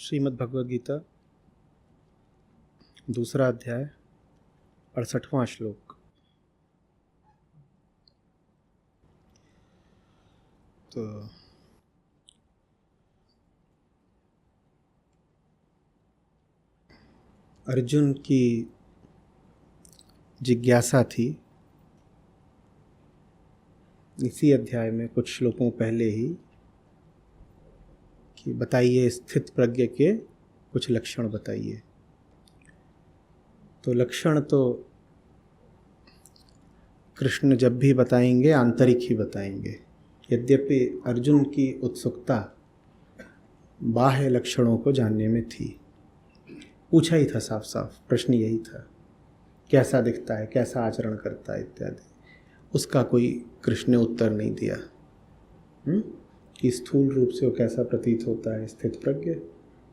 श्रीमद् भगवद गीता दूसरा अध्याय 68वां श्लोक। तो अर्जुन की जिज्ञासा थी इसी अध्याय में कुछ श्लोकों पहले ही कि बताइए स्थित प्रज्ञ के कुछ लक्षण बताइए। तो लक्षण तो कृष्ण जब भी बताएंगे आंतरिक ही बताएंगे। यद्यपि अर्जुन की उत्सुकता बाह्य लक्षणों को जानने में थी। पूछा ही था, साफ साफ प्रश्न यही था, कैसा दिखता है, कैसा आचरण करता है इत्यादि। उसका कोई कृष्ण ने उत्तर नहीं दिया कि स्थूल रूप से वो कैसा प्रतीत होता है स्थित प्रज्ञ,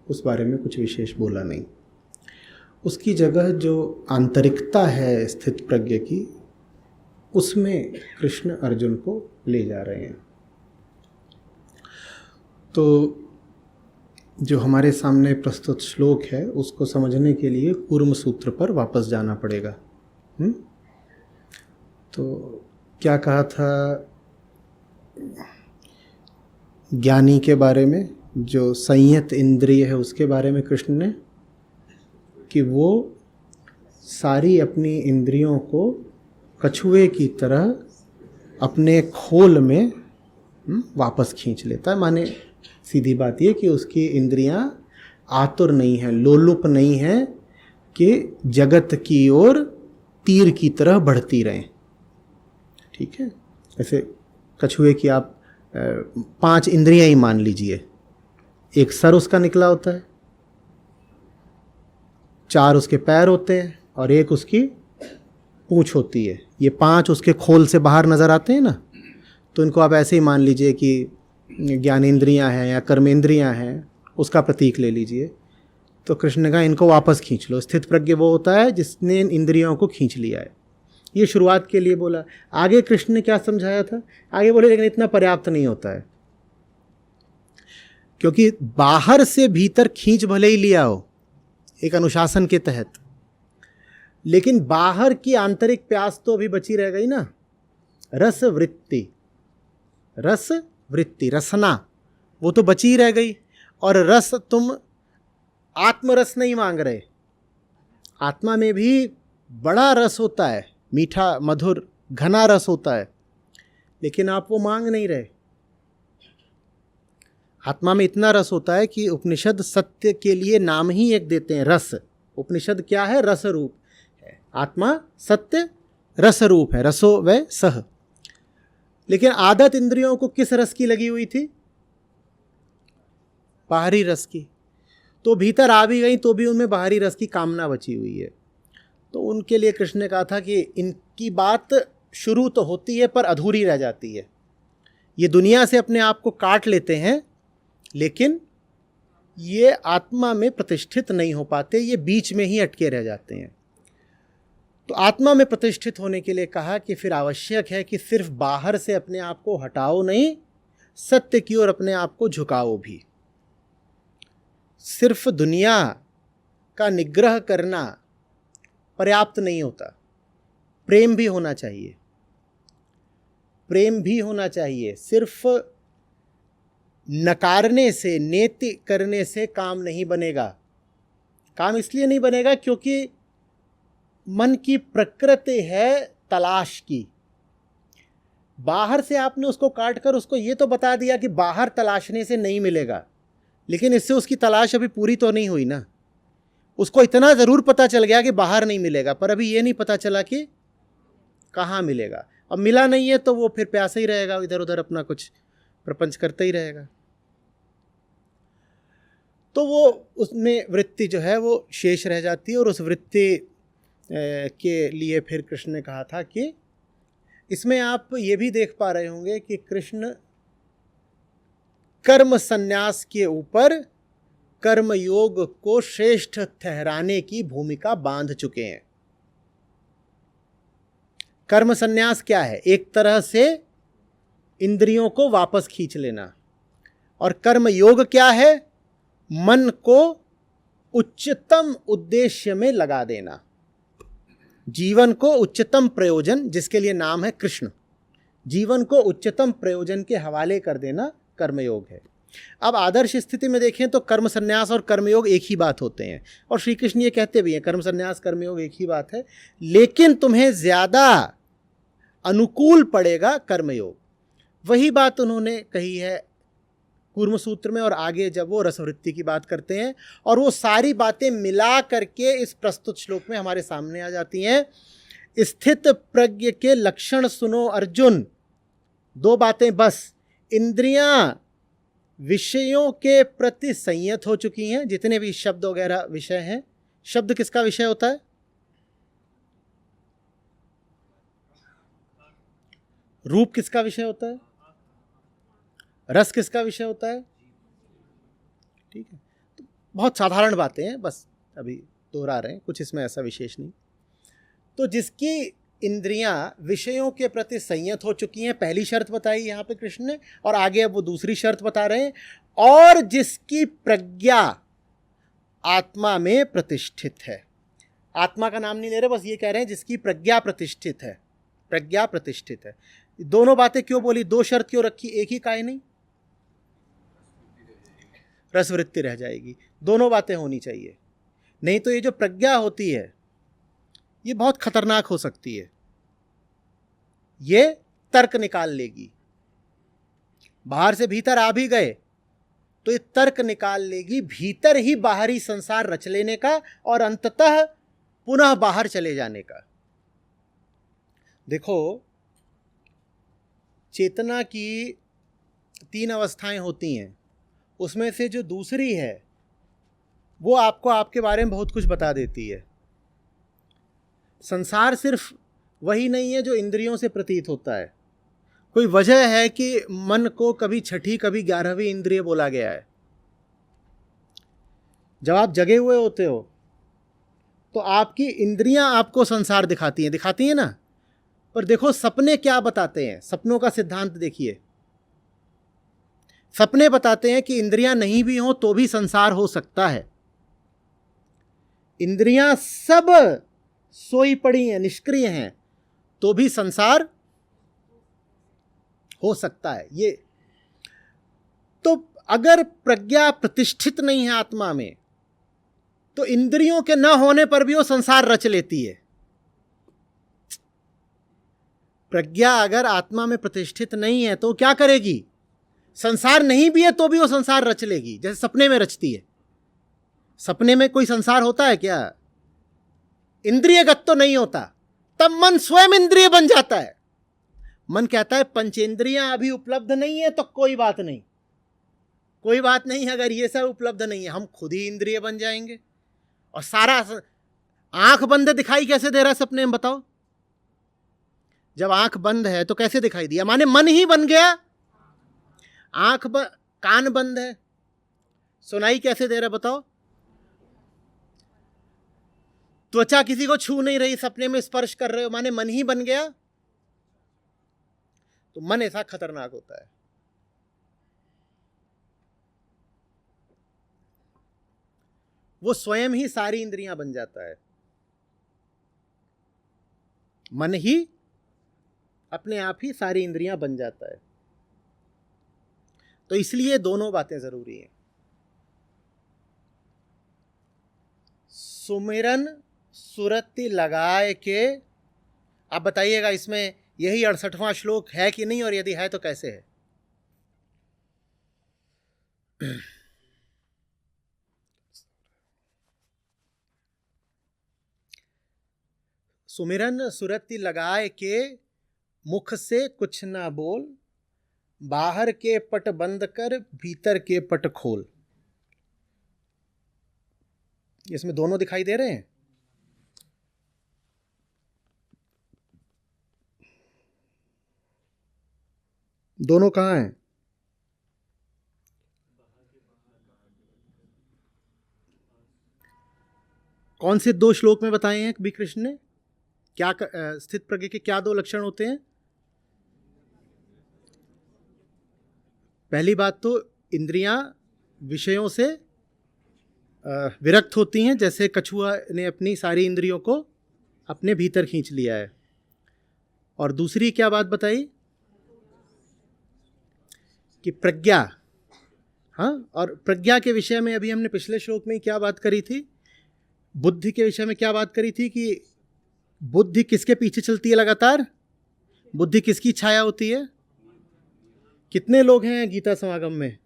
उस बारे में कुछ विशेष बोला नहीं। उसकी जगह जो आंतरिकता है स्थित प्रज्ञ की, उसमें कृष्ण अर्जुन को ले जा रहे हैं। तो जो हमारे सामने प्रस्तुत श्लोक है उसको समझने के लिए कूर्म सूत्र पर वापस जाना पड़ेगा। तो क्या कहा था ज्ञानी के बारे में, जो संयत इंद्रिय है उसके बारे में कृष्ण ने, कि वो सारी अपनी इंद्रियों को कछुए की तरह अपने खोल में वापस खींच लेता है। माने सीधी बात ये कि उसकी इंद्रियां आतुर नहीं हैं, लोलुप नहीं हैं कि जगत की ओर तीर की तरह बढ़ती रहें। ठीक है, ऐसे कछुए की आप 5 इंद्रियां ही मान लीजिए। एक सर उसका निकला होता है, 4 उसके पैर होते हैं और एक उसकी पूंछ होती है। ये 5 उसके खोल से बाहर नजर आते हैं ना। तो इनको आप ऐसे ही मान लीजिए कि ज्ञानेंद्रियां हैं या कर्मेंद्रियां हैं, उसका प्रतीक ले लीजिए। तो कृष्ण ने कहा इनको वापस खींच लो। स्थित प्रज्ञ वो होता है जिसने इन इंद्रियों को खींच लिया है। ये शुरुआत के लिए बोला। आगे कृष्ण ने क्या समझाया था, आगे बोले लेकिन इतना पर्याप्त नहीं होता है, क्योंकि बाहर से भीतर खींच भले ही लिया हो एक अनुशासन के तहत, लेकिन बाहर की आंतरिक प्यास तो अभी बची रह गई ना। रस वृत्ति, रसना वो तो बची रह गई। और रस तुम आत्मरस नहीं मांग रहे। आत्मा में भी बड़ा रस होता है, मीठा मधुर घना रस होता है, लेकिन आप वो मांग नहीं रहे। आत्मा में इतना रस होता है कि उपनिषद सत्य के लिए नाम ही एक देते हैं, रस। उपनिषद क्या है? रस रूप है। आत्मा सत्य रस रूप है, रसो व सह। लेकिन आदत इंद्रियों को किस रस की लगी हुई थी? बाहरी रस की। तो भीतर आ भी गई तो भी उनमें बाहरी रस की कामना बची हुई है। तो उनके लिए कृष्ण ने कहा था कि इनकी बात शुरू तो होती है पर अधूरी रह जाती है। ये दुनिया से अपने आप को काट लेते हैं, लेकिन ये आत्मा में प्रतिष्ठित नहीं हो पाते, ये बीच में ही अटके रह जाते हैं। तो आत्मा में प्रतिष्ठित होने के लिए कहा कि फिर आवश्यक है कि सिर्फ बाहर से अपने आप को हटाओ नहीं, सत्य की ओर अपने आप को झुकाओ भी। सिर्फ दुनिया का निग्रह करना पर्याप्त नहीं होता, प्रेम भी होना चाहिए। प्रेम भी होना चाहिए। सिर्फ नकारने से, नेति करने से काम नहीं बनेगा। काम इसलिए नहीं बनेगा क्योंकि मन की प्रकृति है तलाश की। बाहर से आपने उसको काट कर उसको ये तो बता दिया कि बाहर तलाशने से नहीं मिलेगा, लेकिन इससे उसकी तलाश अभी पूरी तो नहीं हुई ना। उसको इतना ज़रूर पता चल गया कि बाहर नहीं मिलेगा, पर अभी ये नहीं पता चला कि कहाँ मिलेगा। अब मिला नहीं है तो वो फिर प्यासा ही रहेगा, इधर उधर अपना कुछ प्रपंच करता ही रहेगा। तो वो उसमें वृत्ति जो है वो शेष रह जाती है। और उस वृत्ति के लिए फिर कृष्ण ने कहा था कि इसमें आप ये भी देख पा रहे होंगे कि कृष्ण कर्म संन्यास के ऊपर कर्म योग को श्रेष्ठ ठहराने की भूमिका बांध चुके हैं। कर्म संन्यास क्या है? एक तरह से इंद्रियों को वापस खींच लेना। और कर्म योग क्या है? मन को उच्चतम उद्देश्य में लगा देना, जीवन को उच्चतम प्रयोजन, जिसके लिए नाम है कृष्ण, जीवन को उच्चतम प्रयोजन के हवाले कर देना कर्मयोग है। अब आदर्श स्थिति में देखें तो कर्म संन्यास और कर्मयोग एक ही बात होते हैं, और श्री कृष्ण ये कहते भी हैं कर्म संन्यास कर्मयोग एक ही बात है, लेकिन तुम्हें ज़्यादा अनुकूल पड़ेगा कर्मयोग। वही बात उन्होंने कही है कूर्म सूत्र में, और आगे जब वो रसवृत्ति की बात करते हैं, और वो सारी बातें मिला करके इस प्रस्तुत श्लोक में हमारे सामने आ जाती हैं। स्थित प्रज्ञ के लक्षण सुनो अर्जुन, दो बातें बस। इंद्रियां विषयों के प्रति संयत हो चुकी हैं, जितने भी शब्द वगैरह विषय हैं। शब्द किसका विषय होता है? रूप किसका विषय होता है? रस किसका विषय होता है? ठीक है, तो बहुत साधारण बातें हैं, बस अभी दोहरा रहे हैं, कुछ इसमें ऐसा विशेष नहीं। तो जिसकी इंद्रियां विषयों के प्रति संयत हो चुकी हैं, पहली शर्त बताई यहाँ पे कृष्ण ने, और आगे अब वो दूसरी शर्त बता रहे हैं, और जिसकी प्रज्ञा आत्मा में प्रतिष्ठित है। आत्मा का नाम नहीं ले रहे, बस ये कह रहे हैं जिसकी प्रज्ञा प्रतिष्ठित है, प्रज्ञा प्रतिष्ठित है। दोनों बातें क्यों बोली, दो शर्त क्यों रखी, एक ही काहे नहीं? रसवृत्ति रह जाएगी। दोनों बातें होनी चाहिए, नहीं तो ये जो प्रज्ञा होती है ये बहुत खतरनाक हो सकती है। ये तर्क निकाल लेगी, बाहर से भीतर आ भी गए तो ये तर्क निकाल लेगी, भीतर ही बाहरी संसार रच लेने का और अंततः पुनः बाहर चले जाने का। देखो, चेतना की तीन अवस्थाएं होती हैं, उसमें से जो दूसरी है वो आपको आपके बारे में बहुत कुछ बता देती है। संसार सिर्फ वही नहीं है जो इंद्रियों से प्रतीत होता है। कोई वजह है कि मन को कभी छठी कभी 11वीं इंद्रिय बोला गया है। जब आप जगे हुए होते हो तो आपकी इंद्रियां आपको संसार दिखाती हैं ना। पर देखो सपने क्या बताते हैं, सपनों का सिद्धांत देखिए। सपने बताते हैं कि इंद्रियां नहीं भी हो तो भी संसार हो सकता है। इंद्रियां सब सोई पड़ी हैं, निष्क्रिय हैं, तो भी संसार हो सकता है। ये तो अगर प्रज्ञा प्रतिष्ठित नहीं है आत्मा में, तो इंद्रियों के न होने पर भी वो संसार रच लेती है। प्रज्ञा अगर आत्मा में प्रतिष्ठित नहीं है तो क्या करेगी? संसार नहीं भी है तो भी वो संसार रच लेगी, जैसे सपने में रचती है। सपने में कोई संसार होता है क्या? इंद्रियगत तो नहीं होता, तब मन स्वयं इंद्रिय बन जाता है। मन कहता है पंचेंद्रियां अभी उपलब्ध नहीं है तो कोई बात नहीं, कोई बात नहीं, अगर ये सब उपलब्ध नहीं है हम खुद ही इंद्रिय बन जाएंगे। और सारा आंख बंद दिखाई कैसे दे रहा है सपने में, बताओ? जब आंख बंद है तो कैसे दिखाई दिया? माने मन ही बन गया। कान बंद है, सुनाई कैसे दे रहा है बताओ? त्वचा किसी को छू नहीं रही, सपने में स्पर्श कर रहे हो, माने मन ही बन गया। तो मन ऐसा खतरनाक होता है। वो स्वयं ही सारी इंद्रियां बन जाता है। मन ही अपने आप ही सारी इंद्रियां बन जाता है। तो इसलिए दोनों बातें जरूरी हैं। सुमिरन सुरति लगाए के, आप बताइएगा इसमें यही 68वां श्लोक है कि नहीं, और यदि है तो कैसे है? सुमिरन सुरति लगाए के, मुख से कुछ ना बोल, बाहर के पट बंद कर, भीतर के पट खोल। इसमें दोनों दिखाई दे रहे हैं। दोनों कहाँ हैं? कौन से दो श्लोक में बताए हैं कवि कृष्ण ने? क्या स्थित प्रज्ञ के क्या दो लक्षण होते हैं? पहली बात तो इंद्रियां विषयों से विरक्त होती हैं, जैसे कछुआ ने अपनी सारी इंद्रियों को अपने भीतर खींच लिया है। और दूसरी क्या बात बताई कि प्रज्ञा, हाँ, और प्रज्ञा के विषय में अभी हमने पिछले श्लोक में क्या बात करी थी, बुद्धि के विषय में क्या बात करी थी कि बुद्धि किसके पीछे चलती है लगातार, बुद्धि किसकी छाया होती है। कितने लोग हैं गीता समागम में,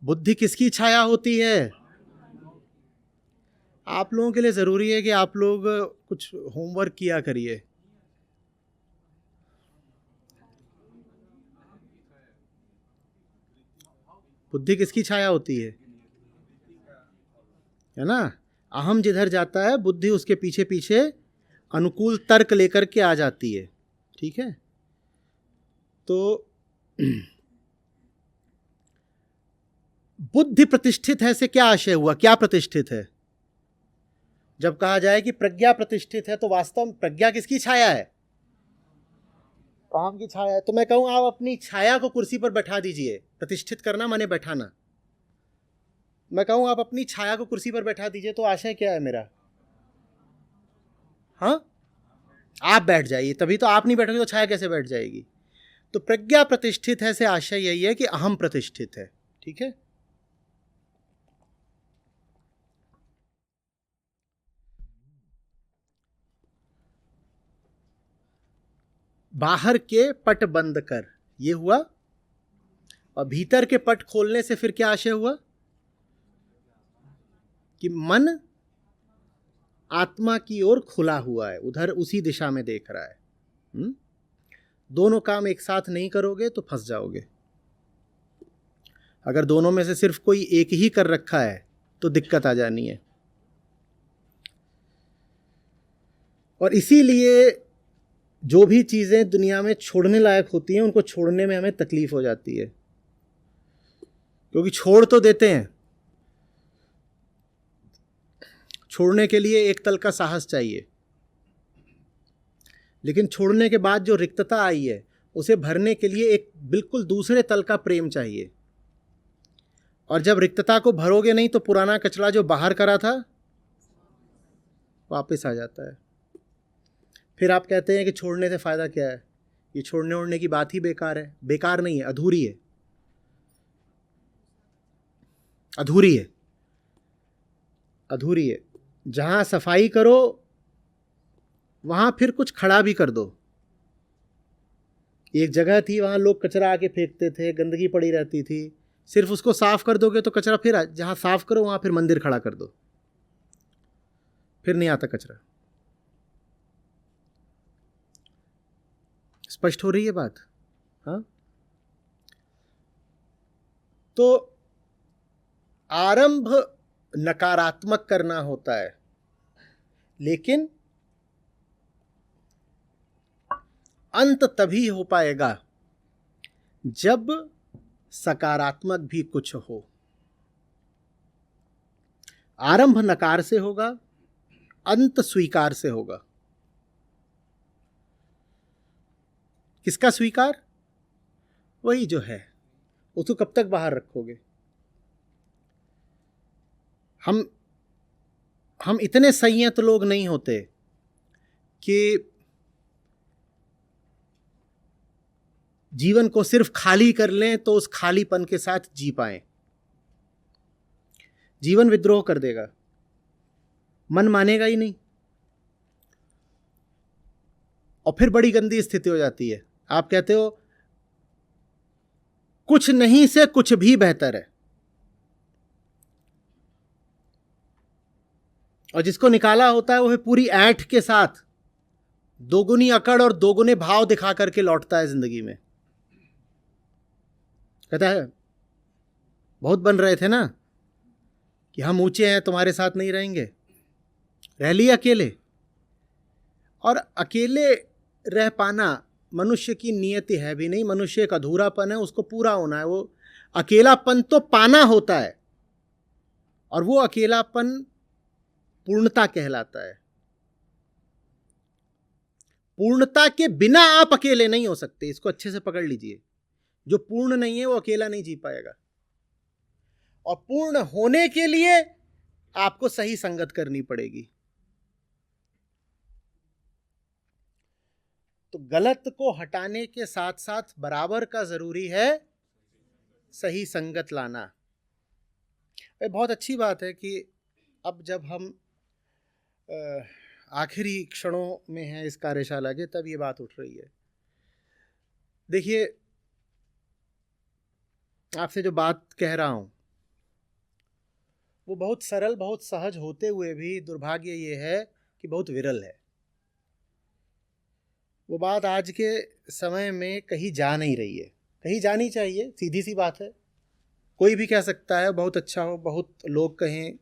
बुद्धि किसकी छाया होती है। आप लोगों के लिए जरूरी है कि आप लोग कुछ होमवर्क किया करिए। बुद्धि किसकी छाया होती है ना। अहम जिधर जाता है बुद्धि उसके पीछे पीछे अनुकूल तर्क लेकर के आ जाती है। ठीक है, तो बुद्धि प्रतिष्ठित है से क्या आशय हुआ, क्या प्रतिष्ठित है। जब कहा जाए कि प्रज्ञा प्रतिष्ठित है तो वास्तव में प्रज्ञा किसकी छाया है, अहम की छाया है। तो मैं कहूं आप अपनी छाया को कुर्सी पर बैठा दीजिए। प्रतिष्ठित करना माने बैठाना। मैं कहूं आप अपनी छाया को कुर्सी पर बैठा दीजिए, तो आशय क्या है मेरा, हाँ, आप बैठ जाइए। तभी तो आप नहीं बैठोगे तो छाया कैसे बैठ जाएगी। तो प्रज्ञा प्रतिष्ठित है से आशय यही है कि अहम प्रतिष्ठित है। ठीक है, बाहर के पट बंद कर, ये हुआ। और भीतर के पट खोलने से फिर क्या आशय हुआ कि मन आत्मा की ओर खुला हुआ है, उधर उसी दिशा में देख रहा है। दोनों काम एक साथ नहीं करोगे तो फंस जाओगे। अगर दोनों में से सिर्फ कोई एक ही कर रखा है तो दिक्कत आ जानी है। और इसीलिए जो भी चीजें दुनिया में छोड़ने लायक होती हैं उनको छोड़ने में हमें तकलीफ हो जाती है, क्योंकि छोड़ तो देते हैं, छोड़ने के लिए एक तल का साहस चाहिए, लेकिन छोड़ने के बाद जो रिक्तता आई है उसे भरने के लिए एक बिल्कुल दूसरे तल का प्रेम चाहिए। और जब रिक्तता को भरोगे नहीं तो पुराना कचरा जो बाहर करा था वापस आ जाता है। फिर आप कहते हैं कि छोड़ने से फायदा क्या है, ये छोड़ने ओड़ने की बात ही बेकार है। बेकार नहीं है, अधूरी है, अधूरी है, अधूरी है। जहां सफाई करो वहां फिर कुछ खड़ा भी कर दो। एक जगह थी वहां लोग कचरा आके फेंकते थे, गंदगी पड़ी रहती थी, सिर्फ उसको साफ कर दोगे तो कचरा फिर जहां साफ करो वहां फिर मंदिर खड़ा कर दो, फिर नहीं आता कचरा। स्पष्ट हो रही है बात, हाँ। तो आरंभ नकारात्मक करना होता है, लेकिन अंत तभी हो पाएगा जब सकारात्मक भी कुछ हो। आरंभ नकार से होगा, अंत स्वीकार से होगा। किसका स्वीकार, वही जो है उसको कब तक बाहर रखोगे। हम इतने संयत लोग नहीं होते कि जीवन को सिर्फ खाली कर लें तो उस खालीपन के साथ जी पाएं। जीवन विद्रोह कर देगा, मन मानेगा ही नहीं, और फिर बड़ी गंदी स्थिति हो जाती है। आप कहते हो कुछ नहीं से कुछ भी बेहतर है, और जिसको निकाला होता है वह पूरी ऐंठ के साथ दोगुनी अकड़ और दोगुने भाव दिखा करके लौटता है जिंदगी में। कहता है बहुत बन रहे थे ना कि हम ऊंचे हैं, तुम्हारे साथ नहीं रहेंगे, रह लिए अकेले। और अकेले रह पाना मनुष्य की नियति है भी नहीं, मनुष्य एक अधूरापन है, उसको पूरा होना है। वो अकेलापन तो पाना होता है, और वो अकेलापन पूर्णता कहलाता है। पूर्णता के बिना आप अकेले नहीं हो सकते, इसको अच्छे से पकड़ लीजिए। जो पूर्ण नहीं है वो अकेला नहीं जी पाएगा। और पूर्ण होने के लिए आपको सही संगत करनी पड़ेगी। तो गलत को हटाने के साथ साथ बराबर का जरूरी है सही संगत लाना। बहुत अच्छी बात है कि अब जब हम आखिरी क्षणों में हैं इस कार्यशाला के, तब ये बात उठ रही है। देखिए, आपसे जो बात कह रहा हूं वो बहुत सरल, बहुत सहज होते हुए भी दुर्भाग्य ये है कि बहुत विरल है। वो बात आज के समय में कहीं जा नहीं रही है, कहीं जानी चाहिए, सीधी सी बात है। कोई भी कह सकता है बहुत अच्छा हो, बहुत लोग कहें।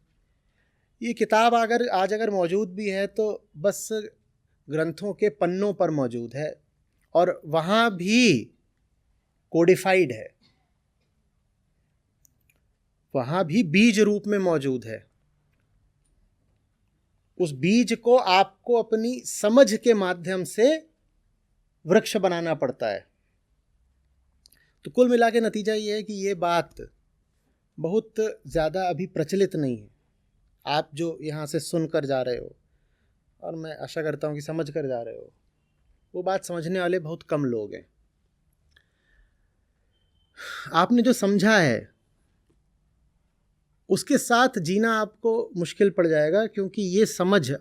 ये किताब अगर मौजूद भी है तो बस ग्रंथों के पन्नों पर मौजूद है, और वहाँ भी कोडिफाइड है, वहाँ भी बीज रूप में मौजूद है। उस बीज को आपको अपनी समझ के माध्यम से वृक्ष बनाना पड़ता है। तो कुल मिला के नतीजा ये है कि ये बात बहुत ज़्यादा अभी प्रचलित नहीं है। आप जो यहाँ से सुनकर जा रहे हो, और मैं आशा करता हूँ कि समझ कर जा रहे हो, वो बात समझने वाले बहुत कम लोग हैं। आपने जो समझा है उसके साथ जीना आपको मुश्किल पड़ जाएगा, क्योंकि ये समझ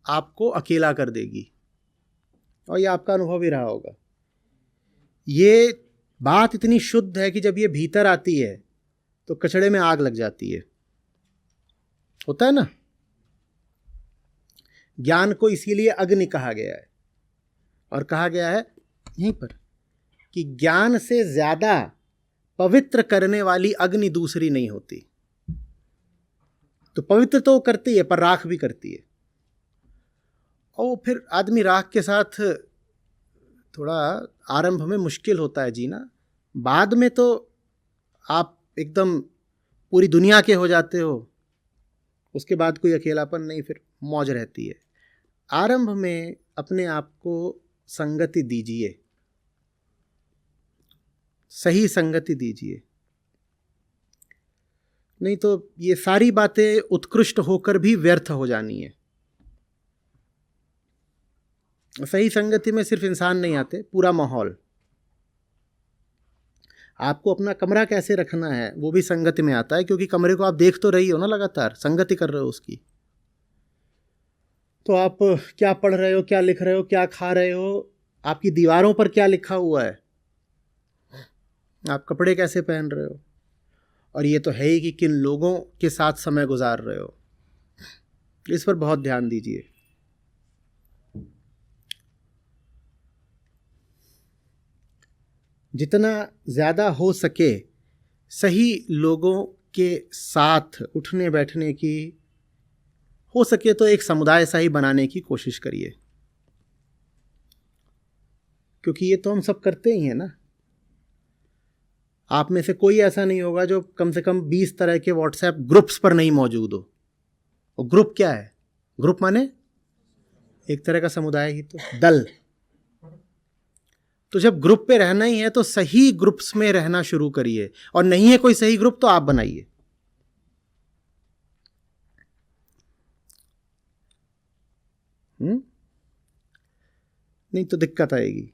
आपको अकेला कर देगी, और ये आपका अनुभव ही रहा होगा। ये बात इतनी शुद्ध है कि जब ये भीतर आती है तो कचड़े में आग लग जाती है। होता है ना। ज्ञान को इसीलिए अग्नि कहा गया है, और कहा गया है यहीं पर कि ज्ञान से ज्यादा पवित्र करने वाली अग्नि दूसरी नहीं होती। तो पवित्र तो करती है, पर राख भी करती है। और फिर आदमी राख के साथ थोड़ा आरंभ में मुश्किल होता है जीना, बाद में तो आप एकदम पूरी दुनिया के हो जाते हो। उसके बाद कोई अकेलापन नहीं, फिर मौज रहती है। आरंभ में अपने आप को संगति दीजिए, सही संगति दीजिए, नहीं तो ये सारी बातें उत्कृष्ट होकर भी व्यर्थ हो जानी है। सही संगति में सिर्फ इंसान नहीं आते, पूरा माहौल। आपको अपना कमरा कैसे रखना है वो भी संगति में आता है, क्योंकि कमरे को आप देख तो रही हो ना, लगातार संगति कर रहे हो उसकी। तो आप क्या पढ़ रहे हो, क्या लिख रहे हो, क्या खा रहे हो, आपकी दीवारों पर क्या लिखा हुआ है, आप कपड़े कैसे पहन रहे हो, और ये तो है ही कि किन लोगों के साथ समय गुजार रहे हो। इस पर बहुत ध्यान दीजिए। जितना ज़्यादा हो सके सही लोगों के साथ उठने बैठने की, हो सके तो एक समुदाय सा ही बनाने की कोशिश करिए, क्योंकि ये तो हम सब करते ही हैं ना। आप में से कोई ऐसा नहीं होगा जो कम से कम 20 तरह के व्हाट्सएप ग्रुप्स पर नहीं मौजूद हो। और ग्रुप क्या है? ग्रुप माने एक तरह का समुदाय ही, तो दल। तो जब ग्रुप पे रहना ही है तो सही ग्रुप्स में रहना शुरू करिए, और नहीं है कोई सही ग्रुप तो आप बनाइए। नहीं तो दिक्कत आएगी।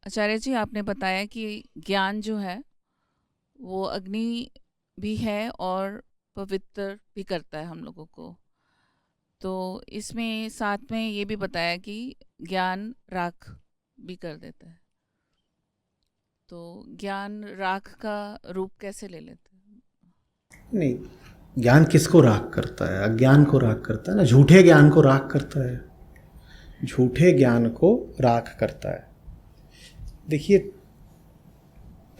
आचार्य जी, आपने बताया कि ज्ञान जो है वो अग्नि भी है और पवित्र भी करता है हम लोगों को। तो इसमें साथ में ये भी बताया कि ज्ञान राख भी कर देता है। तो ज्ञान राख का रूप कैसे ले लेते हैं? नहीं, ज्ञान किसको राख करता है? अज्ञान को राख करता है ना, झूठे ज्ञान को राख करता है, झूठे ज्ञान को राख करता है। देखिए,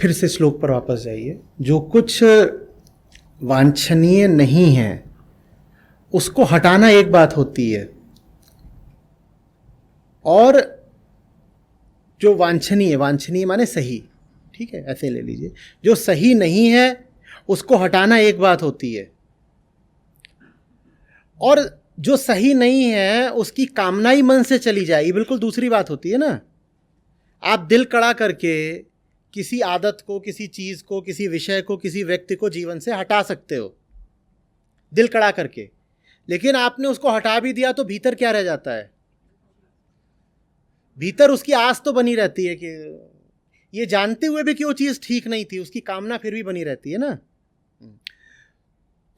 फिर से श्लोक पर वापस जाइए। जो कुछ वांछनीय नहीं है उसको हटाना एक बात होती है, और जो वांछनीय, वांछनीय माने सही, ठीक है, ऐसे ले लीजिए, जो सही नहीं है उसको हटाना एक बात होती है, और जो सही नहीं है उसकी कामना ही मन से चली जाए, ये बिल्कुल दूसरी बात होती है ना। आप दिल कड़ा करके किसी आदत को, किसी चीज़ को, किसी विषय को, किसी व्यक्ति को जीवन से हटा सकते हो दिल कड़ा करके। लेकिन आपने उसको हटा भी दिया तो भीतर क्या रह जाता है? भीतर उसकी आस तो बनी रहती है कि ये जानते हुए भी कि वो चीज़ ठीक नहीं थी, उसकी कामना फिर भी बनी रहती है ना।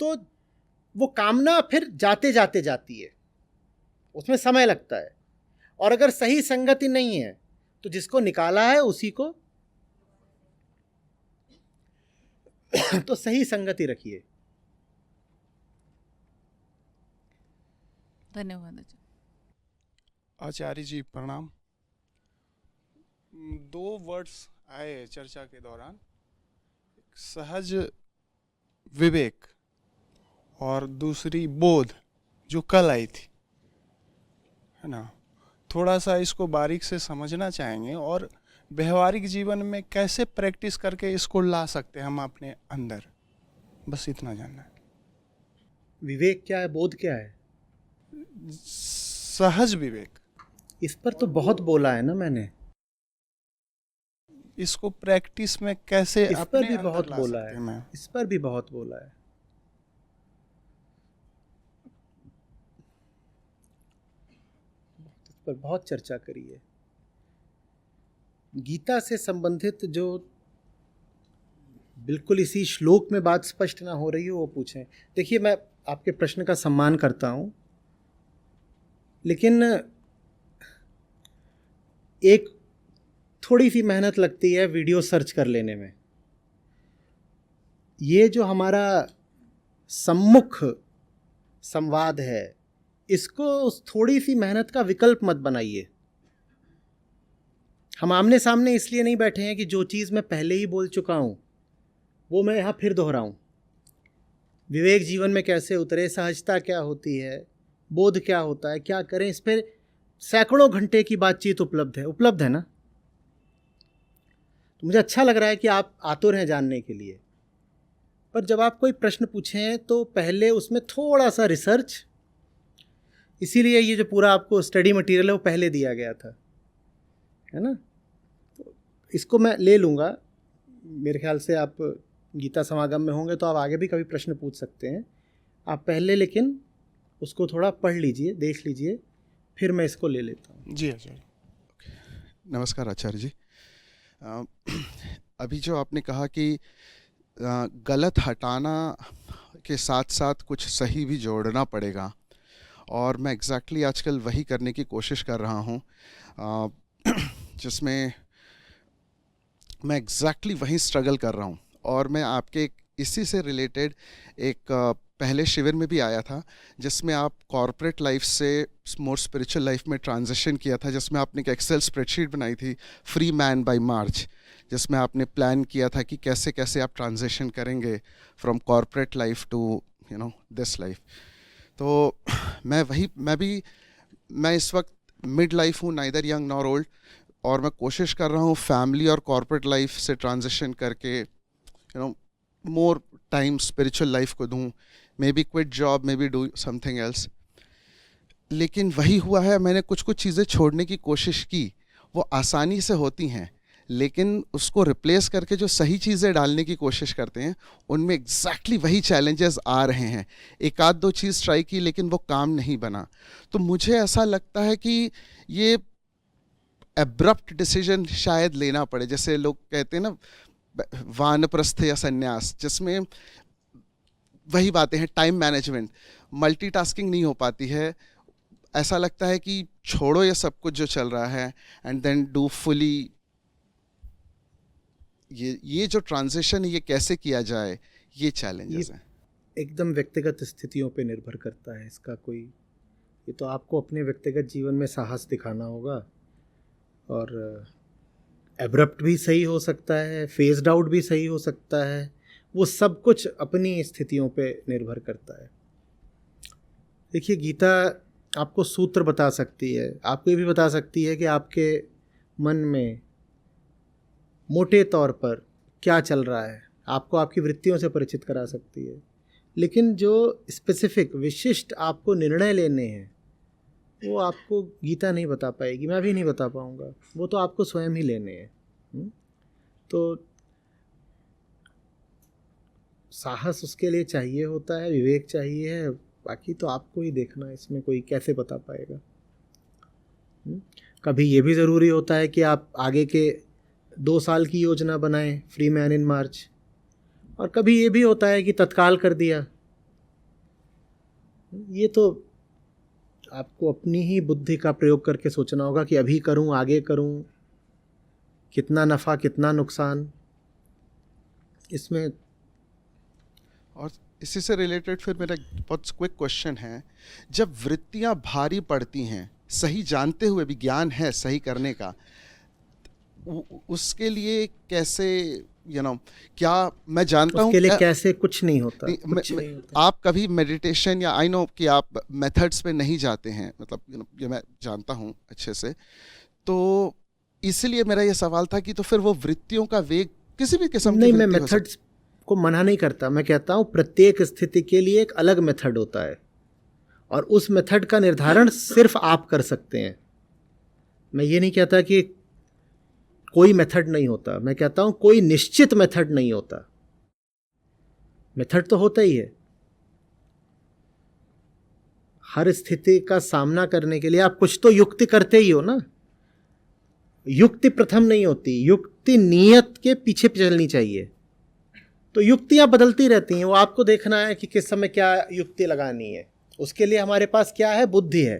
तो वो कामना फिर जाते जाते जाती है, उसमें समय लगता है। और अगर सही संगति नहीं है तो जिसको निकाला है उसी को तो सही संगति रखिए। धन्यवाद आचार्य जी प्रणाम। दो वर्ड्स आए चर्चा के दौरान, सहज विवेक और दूसरी बोध, जो कल आई थी, है ना। थोड़ा सा इसको बारीक से समझना चाहेंगे और व्यवहारिक जीवन में कैसे प्रैक्टिस करके इसको ला सकते हैं हम अपने अंदर, बस इतना जानना है। विवेक क्या है, बोध क्या है? सहज विवेक, इस पर तो बहुत बोला है ना मैंने। इसको प्रैक्टिस में कैसे इस अपने पर भी अंदर बहुत ला बोला सकते है, हैं मैं? इस पर भी बहुत बोला है। इस पर बहुत चर्चा करी है। गीता से संबंधित जो बिल्कुल इसी श्लोक में बात स्पष्ट ना हो रही हो वो पूछें। देखिए, मैं आपके प्रश्न का सम्मान करता हूं, लेकिन एक थोड़ी सी मेहनत लगती है वीडियो सर्च कर लेने में। ये जो हमारा सम्मुख संवाद है, इसको उस थोड़ी सी मेहनत का विकल्प मत बनाइए। हम आमने सामने इसलिए नहीं बैठे हैं कि जो चीज़ मैं पहले ही बोल चुका हूं वो मैं यहाँ फिर दोहराऊं। विवेक जीवन में कैसे उतरे, सहजता क्या होती है, बोध क्या होता है, क्या करें, इस पर सैकड़ों घंटे की बातचीत उपलब्ध है ना। तो मुझे अच्छा लग रहा है कि आप आतुर हैं जानने के लिए, पर जब आप कोई प्रश्न पूछें तो पहले उसमें थोड़ा सा रिसर्च, इसीलिए ये जो पूरा आपको स्टडी मटेरियल है वो पहले दिया गया था, है ना। तो इसको मैं ले लूँगा। मेरे ख्याल से आप गीता समागम में होंगे तो आप आगे भी कभी प्रश्न पूछ सकते हैं। आप पहले लेकिन उसको थोड़ा पढ़ लीजिए, देख लीजिए, फिर मैं इसको ले लेता हूँ। जी आचार्य। नमस्कार आचार्य जी। अभी जो आपने कहा कि गलत हटाना के साथ साथ कुछ सही भी जोड़ना पड़ेगा, और मैं एग्जैक्टली आजकल वही करने की कोशिश कर रहा हूँ, जिसमें मैं एग्जैक्टली वही स्ट्रगल कर रहा हूँ। और मैं आपके इसी से रिलेटेड एक पहले शिविर में भी आया था, जिसमें आप कॉर्पोरेट लाइफ से मोर स्पिरिचुअल लाइफ में ट्रांजिशन किया था, जिसमें आपने एक एक्सेल स्प्रेडशीट बनाई थी, फ्री मैन बाय मार्च, जिसमें आपने प्लान किया था कि कैसे कैसे आप ट्रांजिशन करेंगे from corporate life to this life. तो मैं इस वक्त मिड लाइफ हूँ, नाइदर यंग नॉर ओल्ड, और मैं कोशिश कर रहा हूँ फैमिली और कॉर्पोरेट लाइफ से ट्रांजिशन करके मोर टाइम स्पिरिचुअल लाइफ को दूँ, may be quit job, may be do something else. लेकिन वही हुआ है, मैंने कुछ कुछ चीज़ें छोड़ने की कोशिश की, वो आसानी से होती हैं, लेकिन उसको रिप्लेस करके जो सही चीज़ें डालने की कोशिश करते हैं उनमें एग्जैक्टली वही चैलेंजेस आ रहे हैं। एक आध दो चीज़ ट्राई की लेकिन वो काम नहीं बना। तो मुझे ऐसा लगता है कि ये एब्रप्ट डिसीजन शायद लेना पड़े, जैसे लोग कहते हैं ना वानप्रस्थ या संन्यास, जिसमें वही बातें हैं, टाइम मैनेजमेंट, मल्टीटास्किंग नहीं हो पाती है। ऐसा लगता है कि छोड़ो ये सब कुछ जो चल रहा है एंड देन डू फुली। ये जो ट्रांजिशन है ये कैसे किया जाए, ये चैलेंजेस हैं। एकदम व्यक्तिगत स्थितियों पे निर्भर करता है इसका। कोई ये तो आपको अपने व्यक्तिगत जीवन में साहस दिखाना होगा, और एब्रप्ट भी सही हो सकता है, फेज्ड आउट भी सही हो सकता है, वो सब कुछ अपनी स्थितियों पे निर्भर करता है। देखिए, गीता आपको सूत्र बता सकती है, आपको ये भी बता सकती है कि आपके मन में मोटे तौर पर क्या चल रहा है, आपको आपकी वृत्तियों से परिचित करा सकती है। लेकिन जो स्पेसिफिक विशिष्ट आपको निर्णय लेने हैं वो आपको गीता नहीं बता पाएगी, मैं भी नहीं बता पाऊँगा, वो तो आपको स्वयं ही लेने हैं। तो साहस उसके लिए चाहिए होता है, विवेक चाहिए है, बाकी तो आपको ही देखना है, इसमें कोई कैसे बता पाएगा। कभी ये भी ज़रूरी होता है कि आप आगे के 2 साल की योजना बनाएं, फ्री मैन इन मार्च, और कभी ये भी होता है कि तत्काल कर दिया। ये तो आपको अपनी ही बुद्धि का प्रयोग करके सोचना होगा कि अभी करूं, आगे करूं, कितना नफ़ा कितना नुकसान इसमें। और इसी से रिलेटेड फिर मेरा एक बहुत क्विक क्वेश्चन है, जब वृत्तियां भारी पड़ती हैं, सही जानते हुए भी ज्ञान है सही करने का, उसके लिए कैसे क्या मैं जानता हूँ उसके लिए कैसे कुछ नहीं होता, नहीं, कुछ नहीं होता। आप कभी मेडिटेशन या आई नो कि आप मेथड्स पे नहीं जाते हैं, मतलब ये मैं जानता हूँ अच्छे से, तो इसलिए मेरा ये सवाल था कि तो फिर वो वृत्तियों का वेग किसी भी किस्म की नहीं, मैं वृत्ति हो सकती मेथड्स को मना नहीं करता, मैं कहता हूँ प्रत्येक स्थिति के लिए एक अलग मेथड होता है और उस मेथड का निर्धारण सिर्फ आप कर सकते हैं। मैं ये नहीं कहता कि कोई मेथड नहीं होता, मैं कहता हूँ कोई निश्चित मेथड नहीं होता। मेथड तो होता ही है। हर स्थिति का सामना करने के लिए आप कुछ तो युक्ति करते ही हो ना। युक्ति प्रथम नहीं होती, युक्ति नियत के पीछे चलनी चाहिए। तो युक्तियां बदलती रहती हैं, वो आपको देखना है कि किस समय क्या युक्ति लगानी है। उसके लिए हमारे पास क्या है, बुद्धि है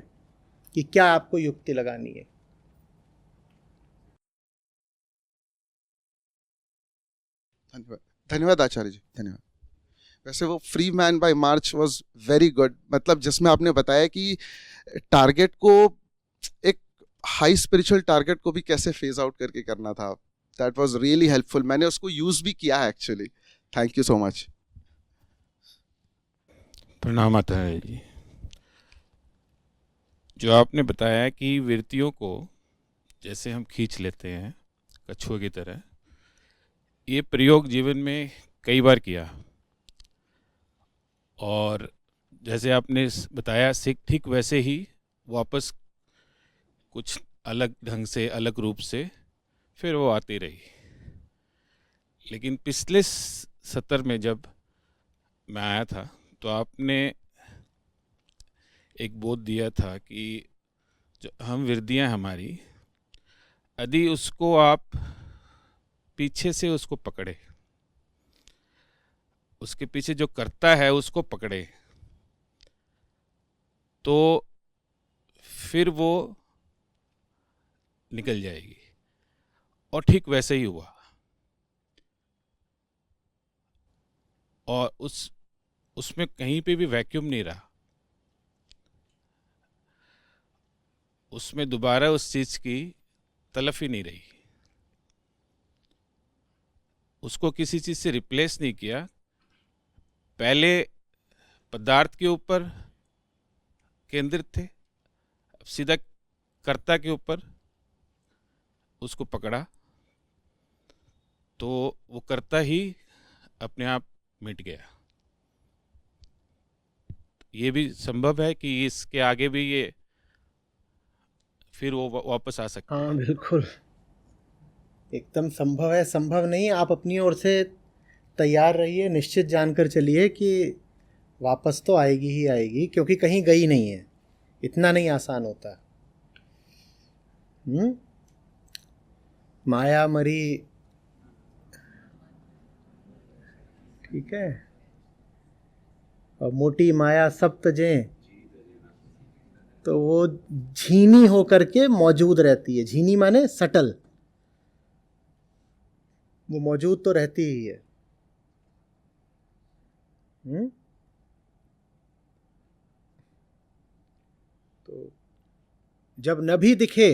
कि क्या आपको युक्ति लगानी है। धन्यवाद आचार्य जी, धन्यवाद। वैसे वो free man by March was very good, मतलब जिसमें आपने बताया कि टारगेट को, एक हाई स्पिरिचुअल टारगेट को भी कैसे फेज आउट करके करना था, दैट वाज रियली हेल्पफुल। मैंने उसको यूज भी किया है actually. Thank you so much. प्रणाम आचार्य जी। जो आपने बताया कि वृत्तियों को जैसे हम खींच लेते हैं कछुए की तरह, ये प्रयोग जीवन में कई बार किया, और जैसे आपने बताया ठीक वैसे ही वापस कुछ अलग ढंग से, अलग रूप से फिर वो आती रही। लेकिन पिछले सत्र में जब मैं आया था तो आपने एक बोध दिया था कि जो हम वृत्तियाँ हमारी, यदि उसको आप पीछे से उसको पकड़े, उसके पीछे जो करता है उसको पकड़े, तो फिर वो निकल जाएगी। और ठीक वैसे ही हुआ। और उसमें कहीं पे भी वैक्यूम नहीं रहा। उसमें दोबारा उस चीज़ की तलफ ही नहीं रही। उसको किसी चीज़ से रिप्लेस नहीं किया। पहले पदार्थ के ऊपर केंद्रित थे, अब सीधा कर्ता के ऊपर उसको पकड़ा, तो वो कर्ता ही अपने आप मिट गया। ये भी संभव है कि इसके आगे भी ये फिर वो वापस आ सकता है। हाँ बिल्कुल, एकदम संभव है। संभव नहीं, आप अपनी ओर से तैयार रहिए, निश्चित जानकर चलिए कि वापस तो आएगी ही आएगी, क्योंकि कहीं गई नहीं है। इतना नहीं आसान होता। माया मरी, ठीक है, और मोटी माया सब तजें, तो वो झीनी होकर के मौजूद रहती है। झीनी माने सटल, वो मौजूद तो रहती ही है। तो जब न भी दिखे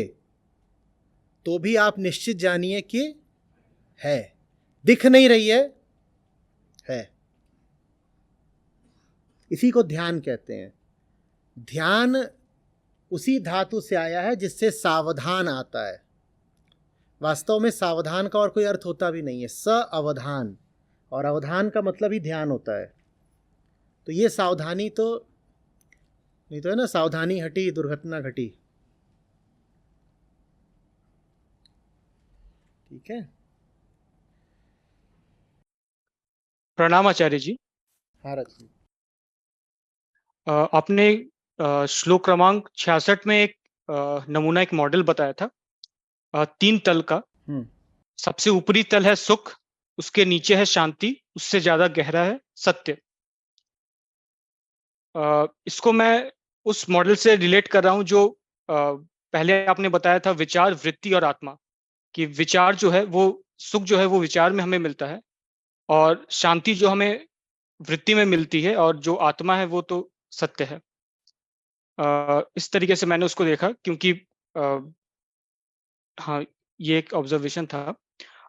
तो भी आप निश्चित जानिए कि है। दिख नहीं रही है। इसी को ध्यान कहते हैं। ध्यान उसी धातु से आया है जिससे सावधान आता है। वास्तव में सावधान का और कोई अर्थ होता भी नहीं है, सावधान, और अवधान का मतलब ही ध्यान होता है। तो ये सावधानी तो नहीं तो है ना, सावधानी हटी दुर्घटना घटी। ठीक है, प्रणाम आचार्य जी। हाँ रखिए। आपने श्लोक क्रमांक 66 में एक नमूना, एक मॉडल बताया था 3 तल का। हम्म। सबसे ऊपरी तल है सुख, उसके नीचे है शांति, उससे ज्यादा गहरा है सत्य। इसको मैं उस मॉडल से रिलेट कर रहा हूं जो पहले आपने बताया था, विचार, वृत्ति और आत्मा। कि विचार जो है वो, सुख जो है वो विचार में हमें मिलता है, और शांति जो हमें वृत्ति में मिलती है, और जो आत्मा है वो तो सत्य है। इस तरीके से मैंने उसको देखा, क्योंकि अ, हाँ, ये एक ऑब्जर्वेशन था।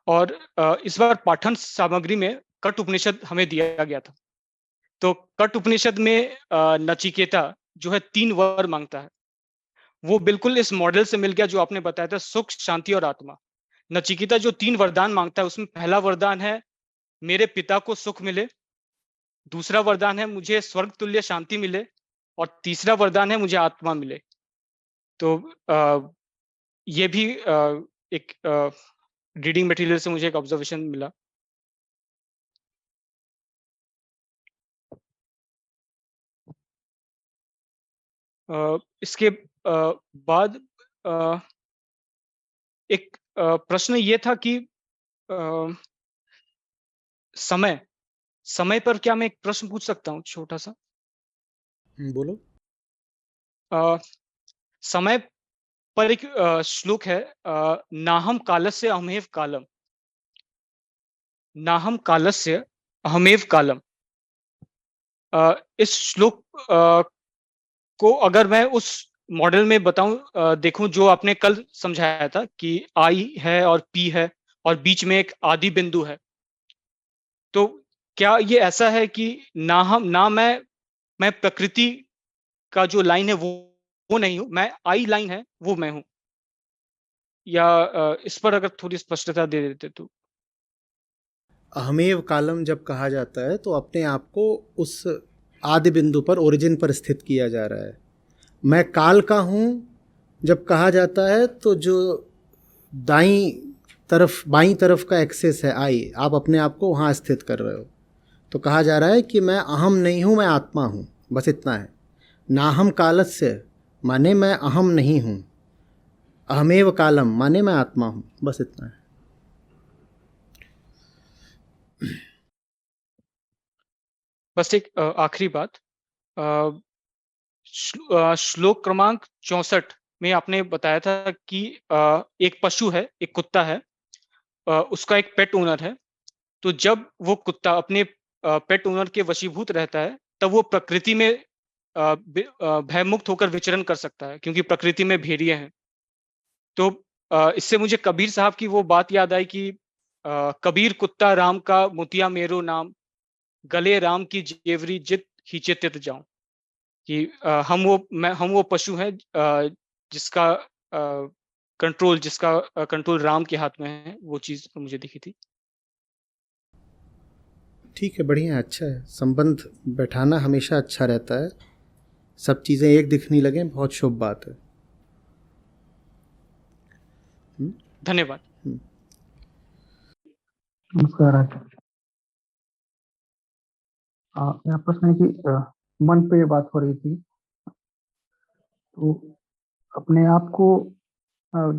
और इस बार पाठन सामग्री में कट उपनिषद हमें दिया गया था। तो कट उपनिषद में नचिकेता जो है 3 वर मांगता है। वो बिल्कुल इस मॉडल से मिल गया जो आपने बताया था, सुख, शांति और आत्मा। नचिकेता जो 3 वरदान मांगता है, उसमें पहला वरदान है मेरे पिता को सुख मिले, दूसरा वरदान है मुझे स्वर्ग तुल्य शांति मिले, और तीसरा वरदान है मुझे आत्मा मिले। तो ये भी एक रीडिंग मटेरियल से मुझे एक ऑब्जर्वेशन मिला। इसके बाद एक प्रश्न ये था कि अ, समय समय पर क्या मैं एक प्रश्न पूछ सकता हूँ छोटा सा? बोलो। अ, समय पर एक श्लोक है, नाहम कालस्य अहमेव कालम, नाहम कालस्य अहमेव कालम। इस श्लोक को अगर मैं उस मॉडल में बताऊं, देखूं जो आपने कल समझाया था कि आई है और पी है और बीच में एक आदि बिंदु है, तो क्या ये ऐसा है कि ना हम ना मैं प्रकृति का जो लाइन है वो नहीं हूं, मैं आई लाइन है वो मैं हूं? या इस पर अगर थोड़ी स्पष्टता दे देते तो। अहमेव कालम जब कहा जाता है तो अपने आप को उस आदि बिंदु पर, ओरिजिन पर स्थित किया जा रहा है। मैं काल का हूँ जब कहा जाता है तो जो दाईं तरफ, बाईं तरफ का एक्सेस है आई, आप अपने आप को वहाँ स्थित कर रहे हो। तो कहा जा रहा है कि मैं अहम नहीं हूँ, मैं आत्मा हूँ, बस इतना है। नाहम कालस्य माने मैं अहम नहीं हूँ, अहमेव कालम माने मैं आत्मा हूँ, बस इतना है। बस एक आखिरी बात, श्लोक क्रमांक 64 में आपने बताया था कि एक पशु है, एक कुत्ता है, उसका एक पेट ओनर है। तो जब वो कुत्ता अपने पेट ओनर के वशीभूत रहता है, तब वो प्रकृति में भयमुक्त होकर विचरण कर सकता है, क्योंकि प्रकृति में भेड़िए हैं। तो इससे मुझे कबीर साहब की वो बात याद आई कि कबीर कुत्ता राम का मोतिया मेरो नाम, गले राम की जेवरी जित खींचे तित जाऊं। कि हम वो पशु हैं जिसका कंट्रोल राम के हाथ में है। वो चीज मुझे दिखी थी। ठीक है, बढ़िया, अच्छा है। संबंध बैठाना हमेशा अच्छा रहता है। सब चीज़ें एक दिखने लगें, बहुत शुभ बात है। धन्यवाद। नमस्कार आचार्य। मेरा प्रश्न है कि मन पे ये बात हो रही थी, तो अपने आप को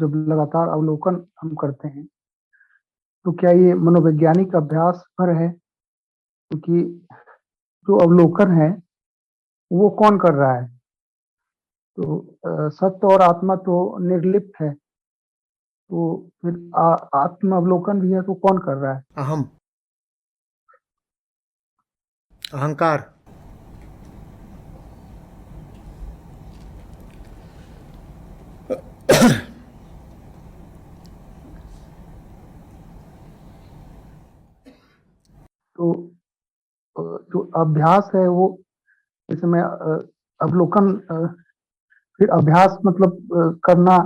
जब लगातार अवलोकन हम करते हैं, तो क्या ये मनोवैज्ञानिक अभ्यास पर है? क्योंकि जो अवलोकन है वो कौन कर रहा है? तो सत्य और आत्मा तो निर्लिप्त है, तो फिर आत्म अवलोकन भी है तो कौन कर रहा है? अहम, अहंकार। तो जो अभ्यास है वो इस समय अवलोकन, फिर अभ्यास मतलब करना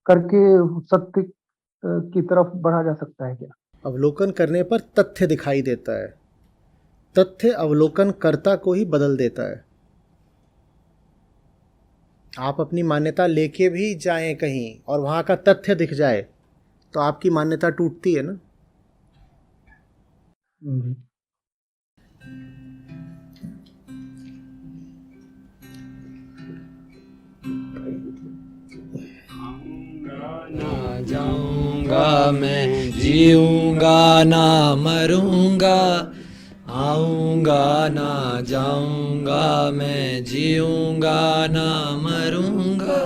करके सत्य की तरफ बढ़ा जा सकता है क्या? अवलोकन करने पर तथ्य दिखाई देता है। तथ्य अवलोकन कर्ता को ही बदल देता है। आप अपनी मान्यता लेके भी जाएं कहीं और वहाँ का तथ्य दिख जाए तो आपकी मान्यता टूटती है ना। जाऊंगा, मैं जीऊंगा ना मरूंगा, आऊंगा ना जाऊंगा, मैं जीऊंगा ना मरूंगा,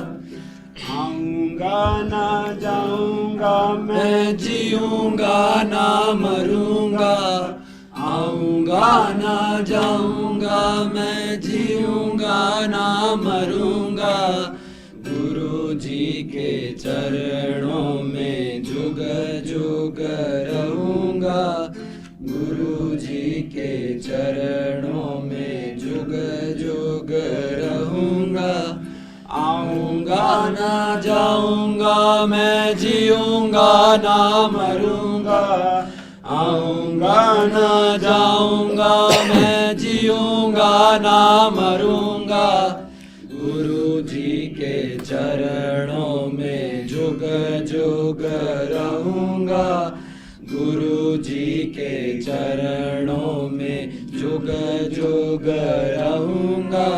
आऊंगा ना जाऊंगा, मैं जीऊंगा ना मरूंगा, आऊंगा ना जाऊंगा, मैं जीऊंगा ना मरूंगा, गुरु जी के चरणों में जुग जुग रहूंगा, गुरु जी के चरणों में जुग जुग रहूंगा, आऊंगा ना जाऊंगा, मैं जीऊंगा ना मरूंगा, आऊंगा ना जाऊंगा, मैं जीऊंगा ना मरूंगा, गुरु जी के चरणों में जुग जुग रहूंगा, गुरु जी के चरणों में जुग जुग रहूंगा,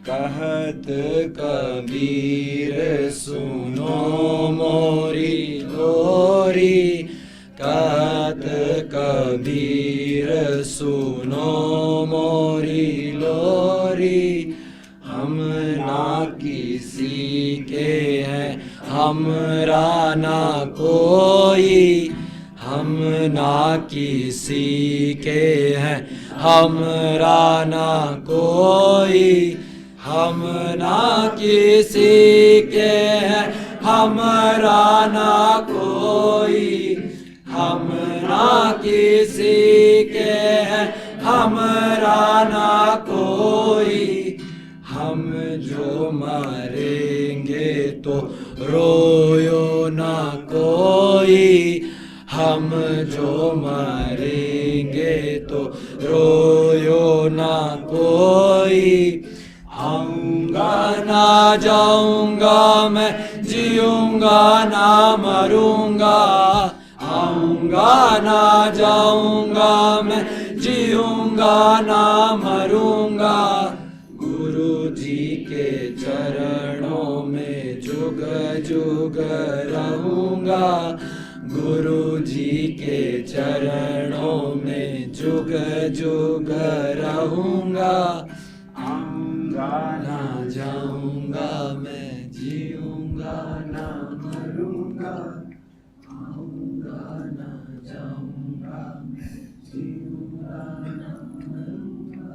कहत कबीर सुनो मोरी लोरी, कहत कबीर सुनो मोरी लोरी, हम ना किसी के हैं हमरा ना कोई, हम ना किसी के हैं हमरा ना कोई, हम ना किसी के हैं हमरा ना कोई, हम ना किसी के हैं हमरा ना कोई, हम जो मरेंगे तो रोयो ना कोई, हम जो मरेंगे तो रोयो ना कोई, आऊंगा ना जाऊंगा, मैं जीऊंगा ना मरूंगा, आऊंगा ना जाऊंगा, मैं जीऊंगा ना मरूंगा, गुरु जी के चरणों में जुग जुग रहूंगा, गुरु जी के चरणों में जुग जुग रहूंगा, आऊंगा ना जाऊंगा, मैं जीऊंगा ना मरूंगा, आऊंगा ना जाऊंगा, मैं जीऊंगा ना मरूंगा।